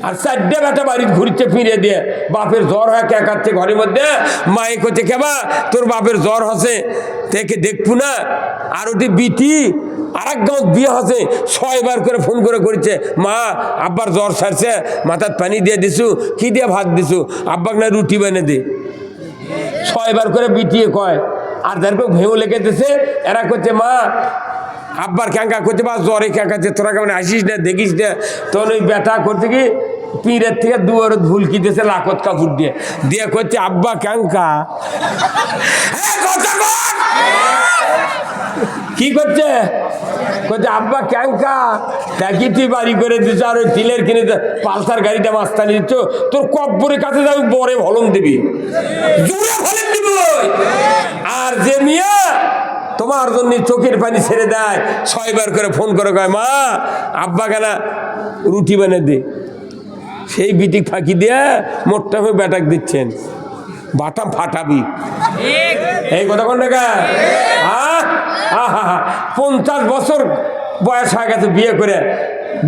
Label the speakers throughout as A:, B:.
A: আর 4টে বেটা বাড়ির ঘুরছে ফিরে দিয়ে বাপের জ্বর হয় কেকাচ্ছে ঘরের মধ্যে। মায়ে করছে কেবা তোর বাপের জ্বর হসে থেকে দেখবো না। আর ওটি বিটি আর এক গাঁও বিয়ে হসে 6 বার করে ফোন করে করছে মা আব্বার জ্বর সারছে মাথার পানি দিয়ে দিছু কি দিয়ে ভাত দিছু আব্বাকে না রুটি বানিয়ে দে। 6 বার করে বিটিয়ে কয়। আর যারপর ভেউ লেগেতেছে এরা করছে মা আব্বার ক্যাঙ্কা করছে বা জ্বরে ক্যাঙ্কাচ্ছে তোরা কেমন আসিস না দেখিস না। তখন ওই বেটা করছে কি পীরের থেকে দুয়ারে ভুলকি দিয়েছে লাকত কাপড় দিয়ে দিয়ে করছে আব্বা ক্যাঙ্কা কি করছে করছে আব্বা ক্যাঙ্কা দেখি তুই বাড়ি করে দিচ্ছ আর ওই তিলের কিনে পালসার গাড়িটা মাস্তানি দিচ্ছ তোর কব্বরের কাছে যাবি বরে ভলন দিবি জুড়ে ভলন দিব। আর যে মিয়া তোমার জন্য চোখের পানি ছেড়ে দেয় 6 বার করে ফোন করে কয় মা আব্বা কেনা রুটি বানিয়ে দে সেই বিটিক ফাঁকি দিয়ে মোটটা হয়ে ব্যাটাক দিচ্ছেন বাটাম ফাটাবি এই কথা কোন টাকা 50 বছর বয়স হয়ে গেছে বিয়ে করে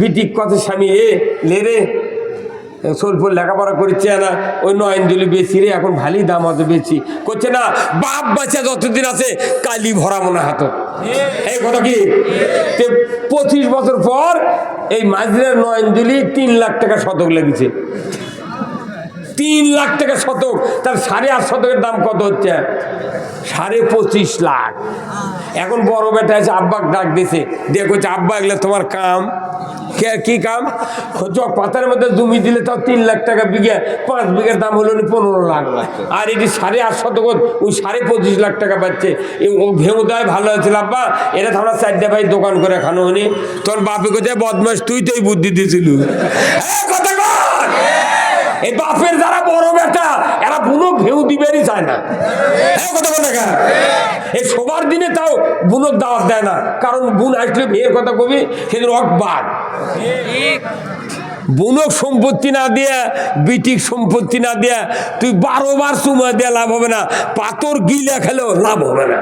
A: বিটিক কত স্বামী এ লে রে সোলপুর লেখাপড়া করছে না ওই নয়নজলি বেশি রে এখন ভালোই দাম আছে বেশি করছে না বাপ বাচ্চা যতদিন আছে কালি ভরা মনে হাত এই কথা কি 25 বছর পর এই মাঝিরের নয়নজলি 3 লাখ টাকা শতক লেগেছে 3 লাখ টাকা শতক তার 8.5 শতকের দাম কত হচ্ছে 25.5 লাখ। এখন বড় বেটা আছে আব্বাক ডাক দিছে দিয়ে করছে আব্বা এগুলো তোমার কাম কি কাম পাতার মধ্যে জমি দিলে তাও 3 লাখ টাকা বিঘে 5 বিঘের দাম হলো 15 লাখ আর এটি 8.5 শতক ওই 25.5 লাখ টাকা পাচ্ছে ও ভেউ দেয় ভালো হয়েছিল আব্বা এটা তো আমরা 4টে ভাই দোকান করে খানো হয়নি তোর বাপে কোথায় বদমাস তুই তো এই বুদ্ধি দিয়েছিল কথা এই বাপের যারা বড় বেটা এরা বুনো ভেউ দিবেরই চায় না কথা কথা এই সবার দিনে তাও বুনক দাওয়াত দেয় না কারণ বুন আসলে বিয়ের কথা কবি সেদিন অকবার বুনক সম্পত্তি না দিয়া বিটিক সম্পত্তি না দিয়া তুই 12 বার চুমা দিয়া লাভ হবে না পাথর গিলা খেলেও লাভ হবে না।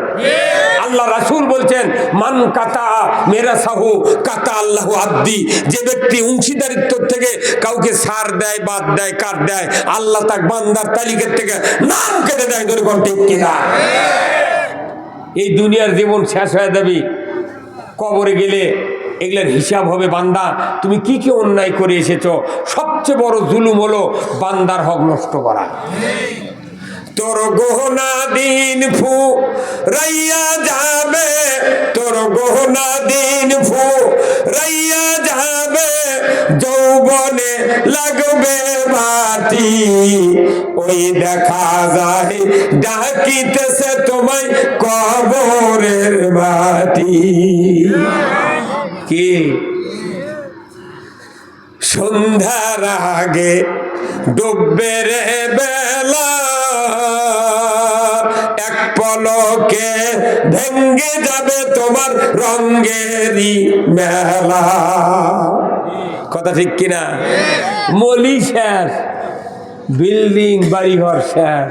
A: আল্লাহ রাসূল বলছেন মান কাতা মেরা সাহু কাতা আল্লাহ আব্দি যে ব্যক্তি অংশীদারিত্ব থেকে কাউকে সার দেয় বাদ দেয় কাট দেয় আল্লাহ তাক বান্দার তালিকার থেকে নাম কেটে দেয় ধরে কোন ঠিক কিনা। এই দুনিয়ার জীবন শেষ হয়ে যাবে কবরে গেলে এগুলোর হিসাব হবে বান্দা তুমি কি কি অন্যায় করে এসেছো। সবচেয়ে বড় জুলুম হলো বান্দার হক নষ্ট করা। তোর গহনা দিন ফু রাইয়া যাবে তোর গহনা দিন ফু রাইয়া যাবে যৌবনে লাগবে মাটি ওই দেখা যায় ডাকিতেছে তোমায় কবরের মাটি। কি সন্ধ্যার আগে ডুববে রে বেলা এক পলকে ভেঙ্গে যাবে তোমার রঙেরই মেলা। কথা ঠিক কিনা? মলি শেষ বিল্ডিং বাড়িঘর শেষ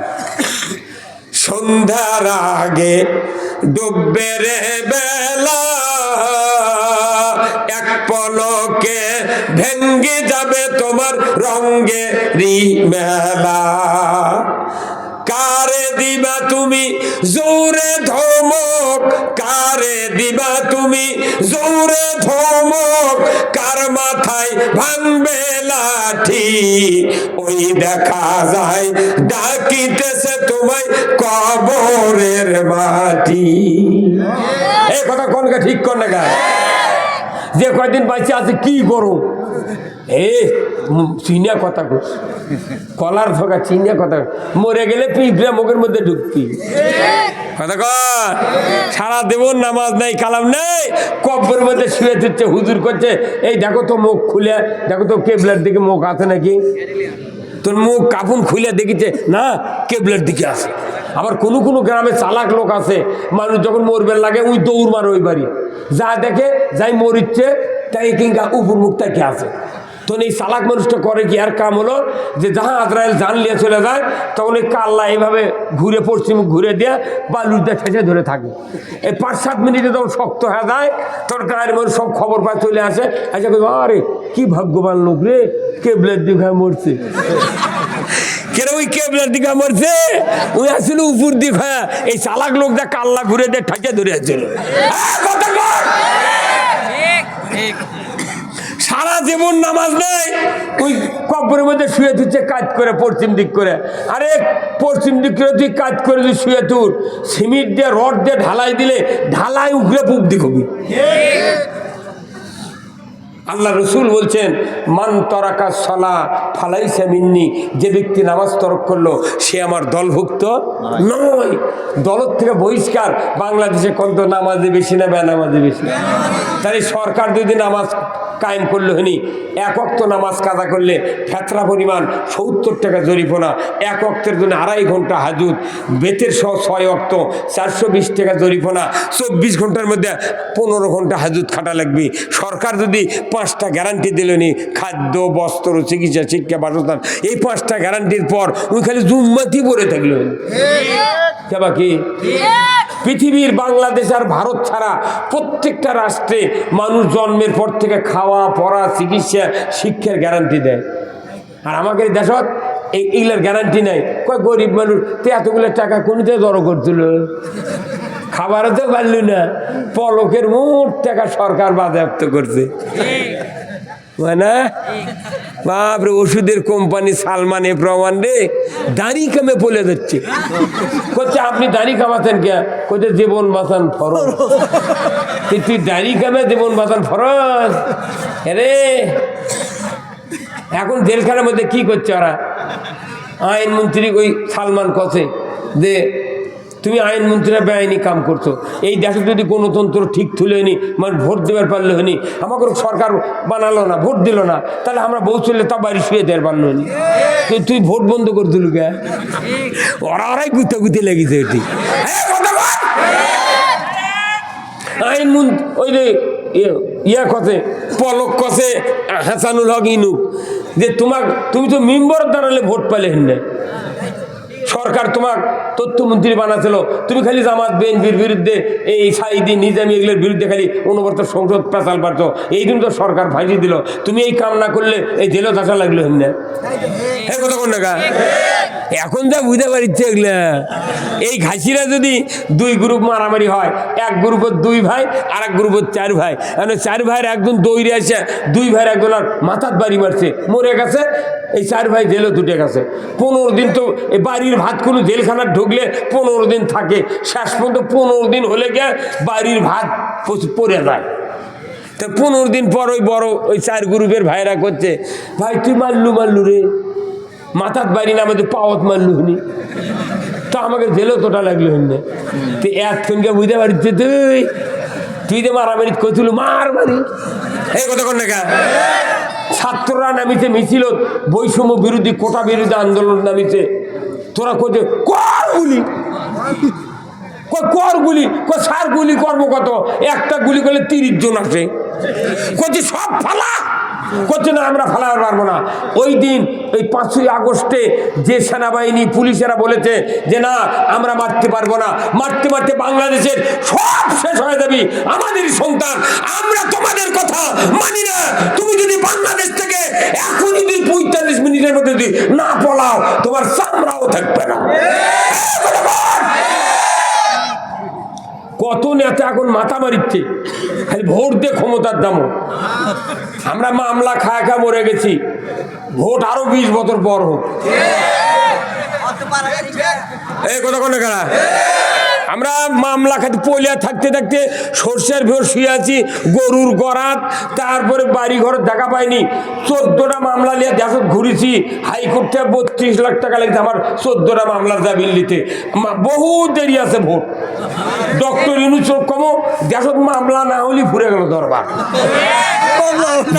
A: সন্ধ্যার আগে ডুববে রে বেলা এক পলকে ভেঙ্গে যাবে তোমার রঙেরই মেলা। কারে দিবা তুমি জোরে ধমক কারে দিবা তুমি জোরে ধমক কার মাথায় ভাঙবে লাঠি ওই দেখা যায় ডাকিতেছে তোমায় কবরের মাটি। এই কথা কোনটা ঠিক কোন না যে কয়দিন বাইচে আছে কি করো চিনিয়া কথা কলার ধোকা চিনিয়া কথা মরে গেলে পিঁপড়া মুখের মধ্যে ঢুকতি কথা কর সারা দেবন নামাজ নাই কালাম নেই কব্বরের মধ্যে শুয়ে দিচ্ছে হুজুর করছে এই দেখো তো মুখ খুলে দেখো তো কেবলার দিকে মুখ আছে নাকি তোর মুখ কাপুন খুলে দেখিছে না কেবলার দিকে আছে। আবার কোনো কোনো গ্রামে চালাক লোক আছে মানুষ যখন মরবে লাগে ওই দৌড় মারে ওই বাড়ি যা দেখে যাই মরিচ্ছে তাই কিংবা উপর মুখ তাকে আছে তখন এই চালাক মানুষটা করে কি, আর কাম হলো যে যাহা আজরাইল জান নিয়ে চলে যায় তখন এই কাল্লা এইভাবে ঘুরে পশ্চিম ঘুরে দিয়ে বালুতে ঠেসে ধরে থাকে। এই 5-7 মিনিটে যখন শক্ত হয়ে যায় তোর গায়ের মধ্যে সব খবর পায় চলে আসে, আচ্ছা আরে কি ভাগ্যবান লোক রে, কেবলের দিকে মরছে। কেন ওই কেবলের দিকে মরছে? ওই আসলে উপর দিকে এই চালাক লোকটা কাল্লা ঘুরে দিয়ে ঠেকে ধরে আসছিল। সারা জীবন নামাজ নেই, ওই কবরের মধ্যে শুয়ে তুলছে কাজ করে পশ্চিম দিক করে। আরে পশ্চিম দিক করে তুই কাজ করে তুই শুয়ে তুল, সিমেন্ট দিয়ে রড দিয়ে ঢালাই দিলে ঢালাই উগরে পুব দিক হবি। আল্লাহ রসুল বলছেন মান তরাকা সলা ফালাইসা মিন্নি, যে ব্যক্তি নামাজ তরক করলো সে আমার দলভুক্ত নয়। দলের থেকে বহিষ্কার। বাংলাদেশে কত নামাজে বেশি না বেনামাজে বেশি? তাহলে সরকার যদি নামাজ কায়েম করলে হয়নি, এক ওয়াক্ত নামাজ কাজা করলে ফেতরা পরিমাণ 70 টাকা জরিমানা, এক ওয়াক্তের জন্য 2.5 ঘন্টা হাজুত, বেতের সহ 6 ওয়াক্ত 420 টাকা জরিমানা, 24 ঘন্টার মধ্যে 15 ঘন্টা হাজুত খাটা লাগবে। সরকার যদি 5টা গ্যারান্টি দিল নি, খাদ্য, বস্ত্র, চিকিৎসা, শিক্ষা, বাসস্থান, এই 5টা গ্যারান্টির পর ওই খালি জুম্মাতি পড়ে থাকলো বাকি। পৃথিবীর বাংলাদেশ আর ভারত ছাড়া প্রত্যেকটা রাষ্ট্রে মানুষ জন্মের পর থেকে খাওয়া, পড়া, চিকিৎসা, শিক্ষার গ্যারান্টি দেয়। আর আমাদের দেশত এইগুলোর গ্যারান্টি নাই। কয় গরিব মানুষ তো এতগুলো টাকা কোনতে জড়ো করছিল, খাবারও তো পারল না, পলকের মোট টাকা সরকার বাজেয়াপ্ত করছে না। বাপরে, ওষুধের কোম্পানি সালমান এফ রহমান রে দাড়ি কামে বলে যাচ্ছে, করছে আপনি দাড়ি কামাতেন কে? করছে জীবন বাঁচান ফরজ। তুই দাড়ি কামে জীবন বাঁচান ফরজ? আরে এখন জেলখানার মধ্যে কি করছে ওরা? আইনমন্ত্রী ওই সালমান কছে যে তুমি আইনমন্ত্রীরা বেআইনি কাম করছো, এই দেশে যদি গণতন্ত্র ঠিক তুলে নি, মানে ভোট দেবার পারলে হয়নি, আমাকে সরকার বানালো না, ভোট দিল না, তাহলে আমরা বউ চললে তা বাড়ি শুয়ে দেওয়ার পারল হয়নি, তুই ভোট বন্ধ করে দিল কে? ওরাই গুতে লেগেছে এটি। আইনমন্ত্রী ওই যে ইয়া কথে পলক কষে হাসানুল হক ইনু যে তুমি তো মেম্বার দাঁড়ালে ভোট পালে হেন, সরকার তোমার তথ্যমন্ত্রী বানাচ্ছিল, তুমি খালি জামাত বিএনপির বিরুদ্ধে, এই সাইদি নিজামী এগুলোর বিরুদ্ধে খালি অনবরত সংসদ পেশাল পারতো, এই দিন তো সরকার ফাঁসিয়ে দিল, তুমি এই কাম না করলে এই জেলও চাষা লাগলো হেন। হ্যাঁ কথা কোন টাকা? এখন যা বুঝতে পারিচ্ছে এগুলা, এই ঘাসিরা যদি 2 গ্রুপ মারামারি হয়, এক গ্রুপের 2 ভাই আর এক গ্রুপের 4 ভাই, মানে 4 ভাইয়ের একজন দৌড়ে আসে 2 ভাইয়ের একজন আর মাথার বাড়ি মারছে, মরে গেছে, এই 4 ভাই জেলে দুটে গেছে। 15 দিন তো এই বাড়ির ভাত কোনো জেলখানা ঢুকলে 15 দিন থাকে, শেষ পর্যন্ত 15 দিন হলে গিয়ে বাড়ির ভাত পড়ে যায়। তো 15 দিন পর ওই বড় ওই 4 গ্রুপের ভাইরা করছে, ভাই তুই মারলু রে, মাথার বাড়ি না আমাদের পাওয়াত মারলু হনি, তো আমাকে জেলেও তোটা লাগলো হন। তো এতক্ষণকে বুঝতে পারছি তুই যে মারামারি করছিল মারি এই কথা কন না। ছাত্ররা নামিছে মিছিল, বৈষম্য বিরোধী, কোটা বিরোধী আন্দোলন নামিছে, তোরা করছে কর গুলি, কর গুলি, সার গুলি করবো কত, একটা গুলি করলে 30 জন আসে, করছে সব ফালা, করছে না আমরা ফালাতে পারবো না। ওই দিন ওই 5ই আগস্টে যে সেনাবাহিনী পুলিশেরা বলেছে যে না আমরা মারতে পারবো না, মারতে মারতে বাংলাদেশের সব শেষ হয়ে যাবি, আমাদের সন্তান, আমরা তোমাদের কথা মানি না, তুমি যদি বাংলাদেশ থেকে এখন যদি 45 মিনিটের মধ্যে যদি না পলাও তোমার চামড়াও থাকবে না। কত নেতা এখন মাথা মারিচ্ছে, খালি ভোট দিয়ে ক্ষমতার দাম। আমরা মামলা খায় খা মরে গেছি, ভোট আরো 20 বছর পর হোক। এই কথা কোন কারা? আমরা মামলা খাতে পয়লা থাকতে থাকতে সর্ষের ভোর শুয়ে আছি, গরুর গরাত, তারপরে বাড়ি ঘর দেখা পাইনি, 14টা মামলা নিয়ে দেশত ঘুরেছি, হাইকোর্টে 32 লাখ টাকা লেগেছে আমার 14টা মামলার জামিন নিতে, বহু দেরি আছে ভোট। ডক্টর ইউনূস কমো দেশত মামলা না হলে ঘুরে গেল দরবার,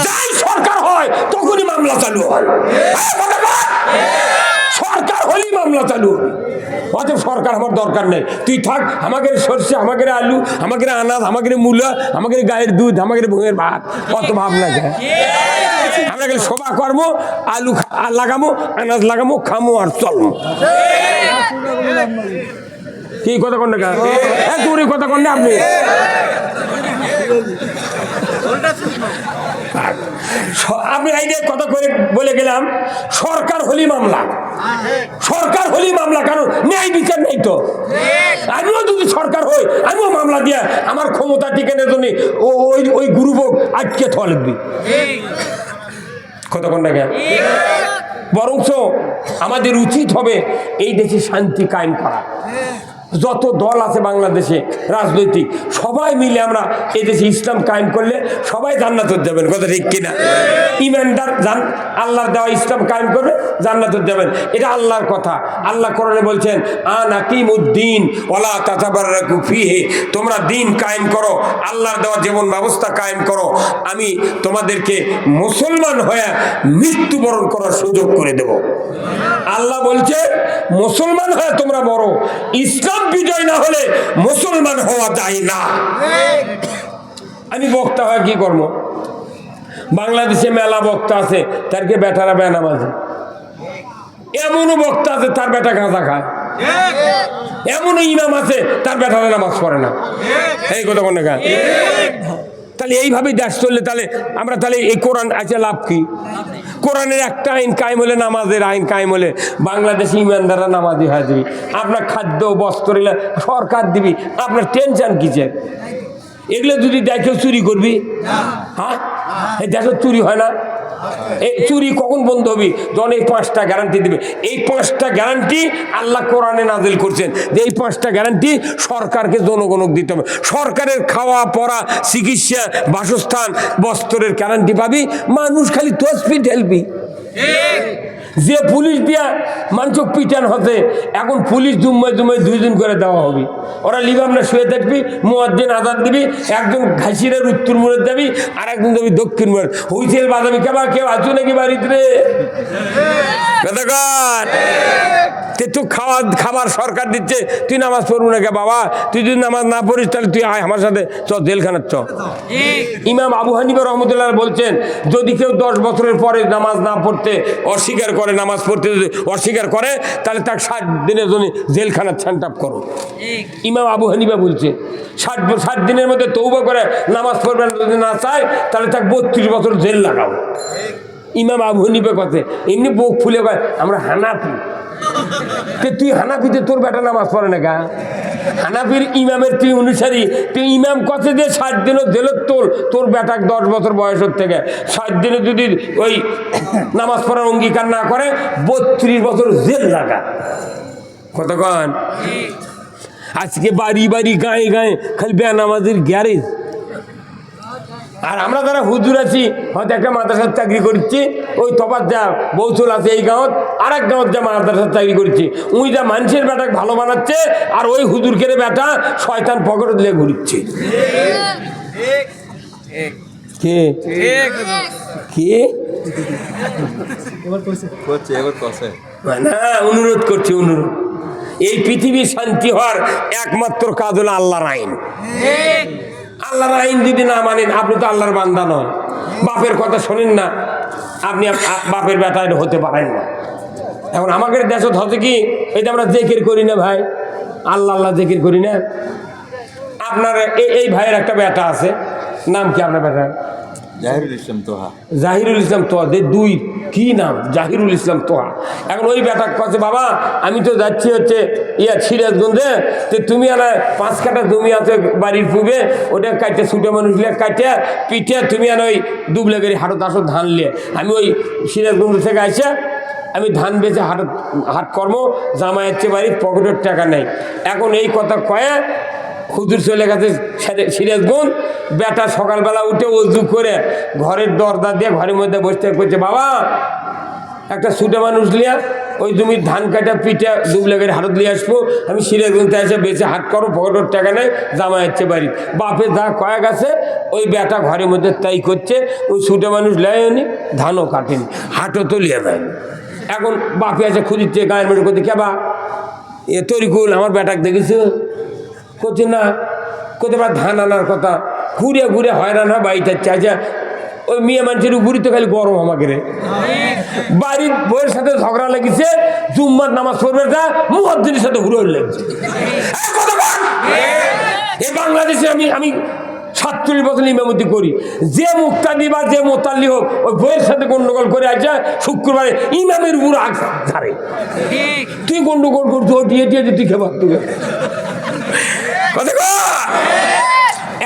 A: যাই সরকার হয় তখনই মামলা চালু হয়, সরকার হলি মামলা চালু হবে। অতএব সরকার আমার দরকার নেই, তুই থাক, আমাকে সর্ষে, আমাকে আলু, আমাকে আনাজ, আমাকে মূলা, আমাকে গায়ের দুধ, আমাকে ভুঁয়ের ভাত, অত ভাবনা যায়। আমরা গেলে সভা কর্ম, আলু লাগামো, আনাজ লাগামো, খামো আর চলমো। কি কথা কন না তোর কথা কন না আপনি? আপনি এই যে কথা করে বলে গেলাম সরকার হলি মামলা, সরকার হলি মামলা, কারণ ন্যায় বিচার নেই তো। আমিও যদি সরকার হই, আমিও মামলা দিয়ে আমার ক্ষমতা টিকানোর জন্য ওই গুরুভোগ আটকে থা লিখবি। কথা কন না কেন? বরঞ্চ আমাদের উচিত হবে এই দেশে শান্তি কায়েম করা। যত দল আছে বাংলাদেশে রাজনৈতিক, সবাই মিলে আমরা এই দেশে ইসলাম কায়েম করলে সবাই জান্নাতে যাবেন। কথা ঠিক কিনা? ইমানদার আল্লাহর দেওয়া ইসলাম কায়েম করবে, জান্নাতে যাবেন। এটা আল্লাহর কথা। আল্লাহ কোরআনে বলছেন আনাকিমুদ্দিন ওয়ালা তাতাবাররাকু ফিহি, তোমরা দিন কায়েম করো, আল্লাহর দেওয়া জীবন ব্যবস্থা কায়েম করো, আমি তোমাদেরকে মুসলমান হয়ে মৃত্যুবরণ করার সুযোগ করে দেব। আল্লাহ বলছে মুসলমান হয়ে তোমরা বড়, ইসলাম বিজয় না হলে মুসলমান হওয়া যায় না। আমি বক্তা হয়ে কি করবো? বাংলাদেশে মেলা বক্তা আছে, তারকে বেটারা বেনামাজি। এমনও বক্তা আছে তার বেটা গাঁজা খায়, এমনও ইমাম আছে তার বেটারা নামাজ পড়ে না। এই কথা কোন গান? তাহলে এইভাবে দেশ চললে তাহলে আমরা তাহলে এই কোরআন আছে লাভ কি? কোরআনের একটা আইন কায়েম হলে, নামাজের আইন কায়েম হলে বাংলাদেশি ইমানদাররা নামাজি হয়ে যাবি। আপনার খাদ্য বস্ত্র সরকার দিবি, আপনার টেনশন কিসের? এগুলো যদি দেখে চুরি করবি? হ্যাঁ, এই দেশে চুরি হয় না? এই চুরি কখন বন্ধ হবি? যখন এই 5টা গ্যারান্টি দিবে। এই 5টা গ্যারান্টি আল্লাহ কোরআনে নাজিল করছেন যে এই 5টা গ্যারান্টি সরকারকে জনগণকে দিতে হবে। সরকারের খাওয়া পড়া, চিকিৎসা, বাসস্থান, বস্ত্রের গ্যারান্টি পাবি। মানুষ খালি তসবি ঢেলবি। যে পুলিশ দিয়া মানুষ পিটান হতে, এখন পুলিশ দুম্বাই 2 দিন করে দেওয়া হবে। ওরা লিবাম না শুয়ে থাকবি, মুয়াজ্জিন আজান দিবি, একজন ঘাসিরের উত্তর মোড়ে যাবি, আর একজন যাবি দক্ষিণ মোড়ে, হুইসেল বাজাবি। কেউ আছো নাকি বাড়িতে রে? তুই খাবার সরকার দিচ্ছে, তুই নামাজ পড়বো না কে বাবা? তুই যদি নামাজ না পড়িস তাহলে তুই আয় আমার সাথে, চ জেলখানার চ। ইমাম আবু হানিফা রহমতুল্লাহ বলছেন যদি কেউ 10 বছরের পরে নামাজ না পড়তে অস্বীকার করে, নামাজ পড়তে যদি অস্বীকার করে, তাহলে তাকে 60 দিনের জন্য জেলখানার ছানটাপ করো। ইমাম আবু হানিফা বলছে 60 দিনের মধ্যে তৌবা করে নামাজ পড়বে না, যদি না চায় তাহলে তাকে 32 বছর জেল লাগাও। ইমাম আবু হানিফা কথা এমনি বুক ফুলে কয় আমরা হানাফি। তুই হানাফিতে তোর বেটা নামাজ পড়ে না গা? হানাফির ইমামের তুই অনুসারী, তুই ইমাম কথা দিয়ে 60 দিনও জেলত তোর বেটাক 10 বছর বয়সের থেকে 60 দিনে যদি ওই নামাজ পড়ার অঙ্গীকার না করে 32 বছর জেল লাগা। কতক্ষণ? আজকে বাড়ি বাড়ি গায়ে গায়ে খালি বেনামাজির গ্যারেজ। আর আমরা যারা হুজুর আছি, হয়তো একটা মাদ্রাসার চাকরি করছি, ওই তফাৎ যা বৌচল আছে এই গাঁৱত, আর এক গাঁৱত যা মাদ্রাসার চাকরি করছি, ওই যা মানুষের বেটাকে ভালো বানাচ্ছে, আর ওই হুজুর কেড়ে বেটা শয়তান পকেটে দিলে ঘুরছে। কে কে না, অনুরোধ করছি, অনুরোধ। এই পৃথিবীর শান্তি হওয়ার একমাত্র কাজ হলো আল্লাহর আইন। আল্লাহর আইন যদি না মানেন, আপনি তো আল্লাহর বান্দা নয়। বাপের কথা শোনেন না, আপনি বাপের বেটা হতে পারেন না। এখন আমাদের দেশত হচ্ছে কি, এই যে আমরা জিকির করি না ভাই, আল্লাহ আল্লাহ জিকির করি না। আপনার এই ভাইয়ের একটা বেটা আছে, নাম কি আপনার বেটার? জাহিরুল ইসলাম তোহা। দুই কি নাম? জাহিরুল ইসলাম তোহা। এখন ওই বেটা কাছে বাবা আমি তো যাচ্ছি হচ্ছে সিরাজগঞ্জে, তো তুমি আর 5 কাঠা জমি আছে বাড়ির পূবে, ওটা কাটতে ছুটে মানুষ কাটে পিঠে তুমি আর ওই দুবলে গাড়ি হাটত আসো ধান নিয়ে। আমি ওই সিরাজগঞ্জ থেকে আসে আমি ধান বেচে হাট কর্ম, জামাই হচ্ছে বাড়ির পকেটের টাকা নেই। এখন এই কথা কয়ে হুজুর চলে গেছে সিরাজগঞ্জ। বেটা সকালবেলা উঠে ওযু করে ঘরের দরজা দিয়ে ঘরের মধ্যে বসতে করছে, বাবা একটা ছুটে মানুষ লিয়া ওই জমির ধান কাটা পিঠে দুবলে গাড়ি হাটত নিয়ে আসবো, আমি সিরাজগঞ্জে এসে বেচে হাট করো, পকেটের টাকা নেই, জামাই হচ্ছে বাড়ি। বাপে যা কয়েক আছে ওই বেটা ঘরের মধ্যে তাই করছে, ওই ছুটে মানুষ লেয়নি, ধানও কাটেনি, হাটও তো লিয়ে দেয়নি। এখন বাপি আছে খুঁজিচ্ছে গায়ের মেয়ে করতে কেবা এ তরিকুল আমার বেটাক দেখেছ করছে না কোথায় বা ধান আনার কথা ঘুরে ঘুরে হয়রান হয় বাড়িতে চাইছে ওই মেয়ে মানুষের উপরই তো খালি গরম আমাকে রে বাড়ির বইয়ের সাথে ঝগড়া লেগেছে জুম্মার নামাজ পড়বে না মুয়াজ্জিনের সাথে ঘুরে লেগেছে এই বাংলাদেশে আমি 47 বছর ইমামতি করি যে মুক্তাদি বা যে মোতাল্লি হোক ওই বইয়ের সাথে গন্ডগোল করে আসে শুক্রবারে ইমামের উপর আগ ধারে তুই গন্ডগোল করছো টিয়ে টিয়ে তুই খেবার তুই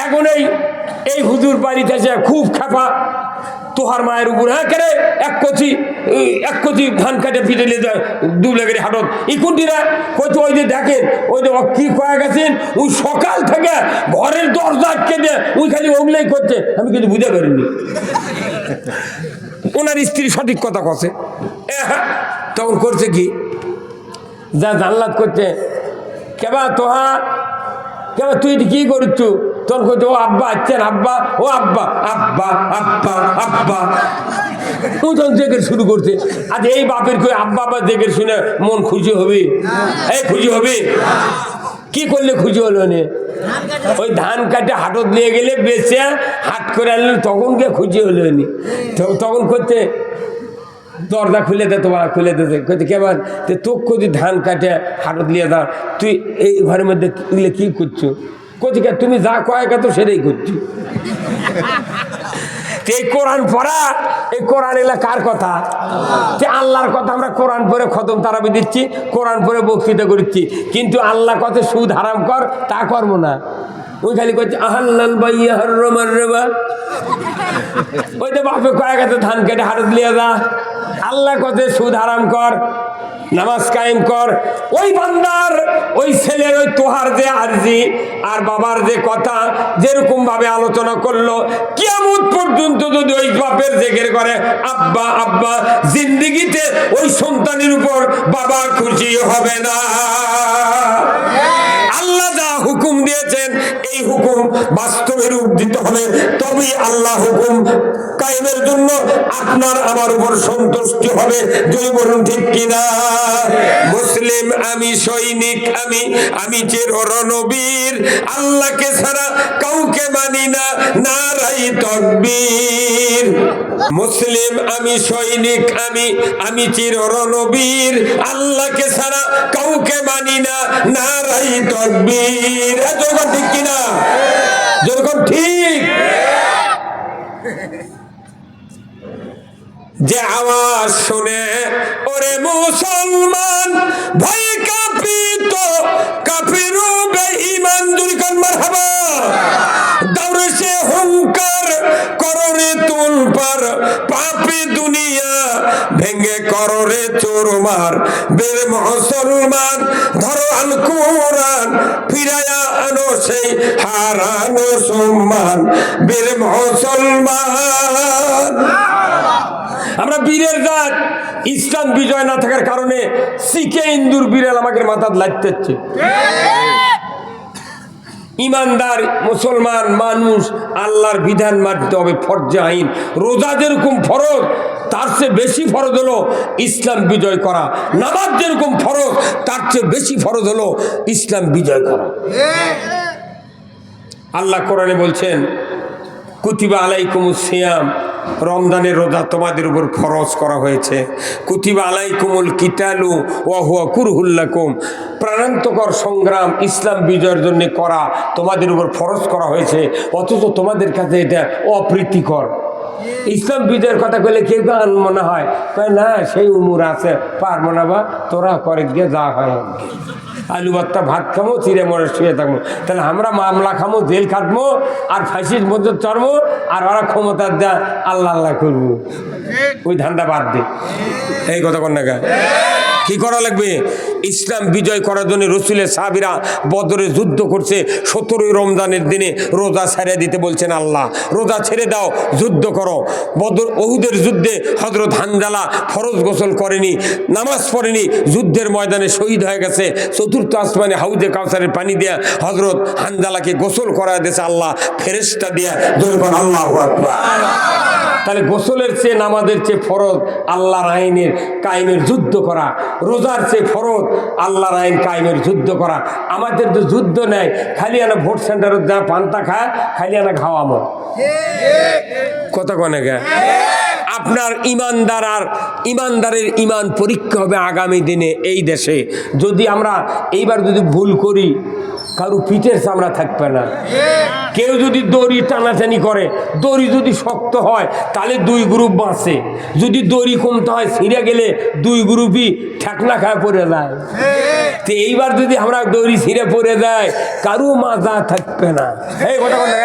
A: এখন এই হুজুর বাড়িতে এসে খুব খেপা তোহার মায়ের উপর হ্যাঁ কেরে এক কচি ধান কাটে পিটে নিয়ে যায় দুবলেগের হাটত ই কোনটিরা হয়তো ওই যে দেখেন ওই যে কি কয়ে গেছেন ওই সকাল থেকে ঘরের দরজা আটকে দিয়ে ওই খালি ওগুলাই করছে আমি কিছু বুঝতে পারিনি ওনার স্ত্রী সঠিক কথা কছে তখন করছে কি যা জানলাত করছে কেবা তোহা কেবা তুই কি করছ তখন করছে ও আব্বা আচ্ছেন আব্বা ও আব্বা আব্বা আব্বা আব্বা ও তখন জেগের শুরু করছে আজ এই বাপের কই আব্বা আব্বা জেগের শুনে মন খুশি হবে এই খুশি হবে কি করলে খুশি হলো নে ওই ধান কাটে হাটত নিয়ে গেলে বেচে হাট করে আনলে তখন কে খুশি হলো নি তখন করছে দরজা খুলে দে তোমার খুলে দিতে কইতে কেমন তোকে যদি ধান কাটে হাটত নিয়ে দাও তুই এই ঘরের মধ্যে কি করছো কোথেকে তুমি যা কয় তো সেটাই করছো এই কোরআন পড়া এই কোরআন এলা কার কথা যে আল্লাহর কথা আমরা কোরআন পড়ে খতম তারাবি দিচ্ছি কোরআন পড়ে বক্তৃতা করছি কিন্তু আল্লাহ কথা সুদ হারাম কর তা করবো না ওই খালি করছে আহাল্লাল বাইয়া হারমার রেবা ওই তো বাপে কয়েক ধান কেটে হাটত লিয়ে যা আল্লাহ কথা সুদ হারাম কর নামাজ কায়েম কর ওই বান্দার ওই ছেলের ওই তোহার যে আরজি আর বাবার যে কথা যেরকম ভাবে আলোচনা করলো কিয়ামত পর্যন্ত যদি ওই বাপের জেগের করে আব্বা আব্বা জিন্দেগিতে ওই সন্তানের উপর বাবা খুশি হবে না আল্লাহ যা হুকুম দিয়েছেন এই হুকুম বাস্তবে রূপ দিতে হবে তবেই আল্লাহ হুকুম কায়েমের জন্য আপনার আমার উপর সন্তুষ্টি হবে যদি বলুন ঠিক কিনা মুসলিম আমি সৈনিক আমি চির রণবীর আল্লাহকে ছাড়া কাউকে মানি না নারাই তাকবীর মুসলিম আমি সৈনিক আমি চির রণবীর আল্লাহকে ছাড়া কাউকে মানি না নারাই তাকবীর যখন ঠিক কিনা যখন ঠিক যে আওয়াজ শুনে ওরে মুসলমান ভয় কাঁপিত কাফিরু বেঈমান দুরকান মারহাবা দৌড়ে সে হুঙ্কার কররে তুল পার পাপি দুনিয়া ভেঙে কররে চোরমার বের মুসলমান ধরো আল কোরআন ফিরায়া আনো সেই হারানো সম্মান বের মুসলমান আমরা বীরের জাত ইসলাম বিজয় না থাকার কারণে শিখে ইন্দুর বিড়াল আমাকে মাথার লাগতেছে ইমানদার মুসলমান মানুষ আল্লাহর বিধান মানতে হবে ফরজে আইন রোজা যেরকম ফরজ তার চেয়ে বেশি ফরজ হলো ইসলাম বিজয় করা নামাজ যেরকম ফরজ তার চেয়ে বেশি ফরজ হলো ইসলাম বিজয় করা আল্লাহ কোরআনে বলছেন কুতিবা আলাইকুমুস সিয়াম রমজানের রোজা তোমাদের উপর ফরজ করা হয়েছে কুতিবা আলাইকুমুল কিতালু ওয়া হুয়া কুরহুল লাকুম প্রাণান্তকর সংগ্রাম ইসলাম বিজয়ের জন্য করা তোমাদের উপর ফরজ করা হয়েছে অথচ তোমাদের কাছে এটা অপ্রীতিকর ইসলাম বিজয়ের কথা কইলে কেউ মনে হয় না সেই উমর আছে পারবো না বা তোরা করে গিয়ে যা হয় আলু ভর্তা ভাত খামো চিড়ে মরে শুয়ে থাকবো তাহলে আমরা মামলা খামো জেল খাটবো আর ফাঁসির মধ্যে চড়বো আর ওরা ক্ষমতার দেয়া আল্লাহ আল্লাহ করবো ওই ধান্দা বাদ দে এই কথা কন না কি করা লাগবে ইসলাম বিজয় করার জন্য রসুলের সাহাবীরা বদরে যুদ্ধ করছে। 17ই রমজানের দিনে রোজা ছেড়ে দিতে বলছেন আল্লাহ, রোজা ছেড়ে দাও, যুদ্ধ করো। বদর ওহুদের যুদ্ধে হযরত হানজালা ফরজ গোসল করেনি, নামাজ পড়েনি, যুদ্ধের ময়দানে শহীদ হয়ে গেছে। চতুর্থ আসমানে হাউজে কাউসারের পানি দিয়া হযরত হানজালাকে গোসল করা দিয়েছে আল্লাহ ফেরেশতা দিয়া। আল্লাহু আকবার। তাহলে গোসলের চেয়ে নামাজের চেয়ে ফরজ আল্লাহর আইনের কায়েমের যুদ্ধ করা, রোজার চেয়ে ফরজ আল্লাহর আইন কায়েমের যুদ্ধ করা। আমাদের তো যুদ্ধ নেই, খালি আনা ভোট সেন্টারে যা পান্তা খায়, খালি আনা খাওয়ামো কথা কনে গে। আপনার ইমানদার আর ইমানদারের ইমান পরীক্ষা হবে আগামী দিনে এই দেশে। যদি আমরা এইবার যদি ভুল করি, কারো পিঠের চামড়া থাকবে না। কেউ যদি দড়ি টানাটানি করে, দড়ি যদি শক্ত হয় তাহলে 2 গ্রুপ বাঁচে, যদি দড়ি কমতে হয় ছিঁড়ে গেলে 2 গ্রুপই ঠেকনা খায় পড়ে যায়। তো এইবার যদি আমরা দড়ি ছিঁড়ে পড়ে যায়, কারো মাজা থাকবে না। এই কথা বলে